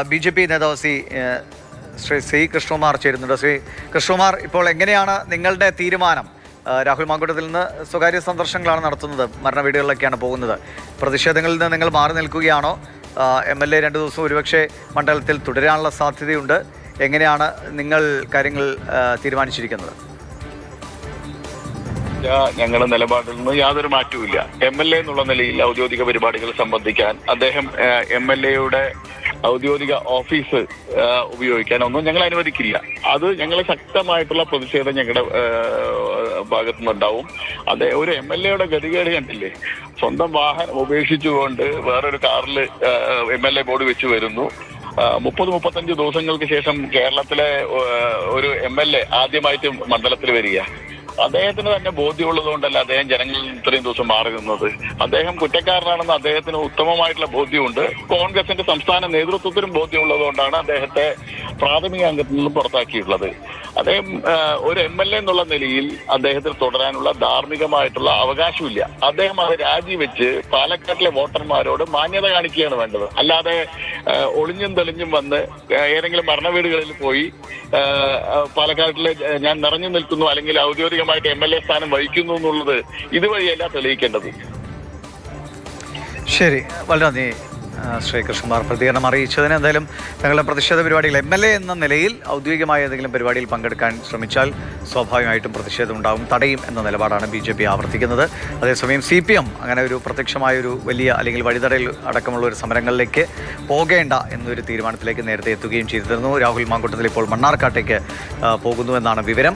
BJP നേതാവ് Shri C Krishnakumar ചേരുന്നുണ്ട്. ശ്രീ കൃഷ്ണകുമാർ, ഇപ്പോൾ എങ്ങനെയാണ് നിങ്ങളുടെ തീരുമാനം? രാഹുൽ മാങ്കൂട്ടത്തിൽ നിന്ന് സ്വകാര്യ സന്ദർശനങ്ങളാണ് നടത്തുന്നത്, മരണ വീടുകളിലൊക്കെയാണ് പോകുന്നത്. പ്രതിഷേധങ്ങളിൽ നിന്ന് നിങ്ങൾ മാറി നിൽക്കുകയാണോ? MLA 2 ദിവസം ഒരുപക്ഷെ മണ്ഡലത്തിൽ തുടരാനുള്ള സാധ്യതയുണ്ട്. എങ്ങനെയാണ് നിങ്ങൾ കാര്യങ്ങൾ തീരുമാനിച്ചിരിക്കുന്നത്? ഞങ്ങളുടെ നിലപാടിൽ നിന്ന് യാതൊരു മാറ്റവുമില്ല. MLA എന്നുള്ള നിലയിൽ ഔദ്യോഗിക പരിപാടികൾ സംബന്ധിക്കാൻ അദ്ദേഹം MLA-യുടെ ഔദ്യോഗിക ഓഫീസ് ഉപയോഗിക്കാൻ ഒന്നും ഞങ്ങൾ അനുവദിക്കില്ല. അത് ഞങ്ങൾ ശക്തമായിട്ടുള്ള പ്രതിഷേധം ഞങ്ങളുടെ ഭാഗത്തുനിന്നുണ്ടാവും. അതെ, ഒരു MLA-യുടെ ഗതികേട് കണ്ടില്ലേ? സ്വന്തം വാഹനം ഉപേക്ഷിച്ചുകൊണ്ട് വേറൊരു കാറിൽ MLA ബോർഡ് വെച്ച് വരുന്നു. 30-35 ദിവസങ്ങൾക്ക് ശേഷം കേരളത്തിലെ ഒരു MLA ആദ്യമായിട്ട് മണ്ഡലത്തിൽ വരിക. അദ്ദേഹത്തിന് തന്നെ ബോധ്യമുള്ളത് കൊണ്ടല്ല അദ്ദേഹം ജനങ്ങളിൽ ഇത്രയും ദിവസം മാറി നിന്നത്. അദ്ദേഹം കുറ്റക്കാരനാണെന്ന് അദ്ദേഹത്തിന് ഉത്തമമായിട്ടുള്ള ബോധ്യമുണ്ട്. കോൺഗ്രസിന്റെ സംസ്ഥാന നേതൃത്വത്തിനും ബോധ്യമുള്ളത് കൊണ്ടാണ് അദ്ദേഹത്തെ പ്രാഥമിക അംഗത്തിൽ നിന്നും പുറത്താക്കിയിട്ടുള്ളത്. അദ്ദേഹം ഒരു MLA എന്നുള്ള നിലയിൽ അദ്ദേഹത്തിന് തുടരാനുള്ള ധാർമ്മികമായിട്ടുള്ള അവകാശമില്ല. അദ്ദേഹം അത് രാജിവെച്ച് പാലക്കാട്ടിലെ വോട്ടർമാരോട് മാന്യത കാണിക്കുകയാണ് വേണ്ടത്. അല്ലാതെ ഒളിഞ്ഞും തെളിഞ്ഞും വന്ന് ഏതെങ്കിലും മരണവീടുകളിൽ പോയി പാലക്കാട്ടിലെ ഞാൻ നിറഞ്ഞു നിൽക്കുന്നു അല്ലെങ്കിൽ ഔദ്യോഗികമായിട്ട് MLA സ്ഥാനം വഹിക്കുന്നു എന്നുള്ളത് ഇതുവഴിയല്ല തെളിയിക്കേണ്ടത്. ശരി, വളരെ നന്ദി ശ്രീ കൃഷ്ണകുമാർ പ്രതികരണം അറിയിച്ചതിന്. എന്തായാലും തങ്ങളുടെ പ്രതിഷേധ പരിപാടികൾ MLA എന്ന നിലയിൽ ഔദ്യോഗികമായ ഏതെങ്കിലും പരിപാടിയിൽ പങ്കെടുക്കാൻ ശ്രമിച്ചാൽ സ്വാഭാവികമായിട്ടും പ്രതിഷേധം ഉണ്ടാകും, തടയും എന്ന നിലപാടാണ് BJP ആവർത്തിക്കുന്നത്. അതേസമയം CPM അങ്ങനെ ഒരു പ്രത്യക്ഷമായൊരു വലിയ അല്ലെങ്കിൽ വഴിതടയിൽ അടക്കമുള്ള ഒരു സമരങ്ങളിലേക്ക് പോകേണ്ട എന്നൊരു തീരുമാനത്തിലേക്ക് നേരത്തെ എത്തുകയും ചെയ്തിരുന്നു. രാഹുൽ മാങ്കൂട്ടത്തിൽ ഇപ്പോൾ മണ്ണാർക്കാട്ടേക്ക് പോകുന്നു എന്നാണ് വിവരം.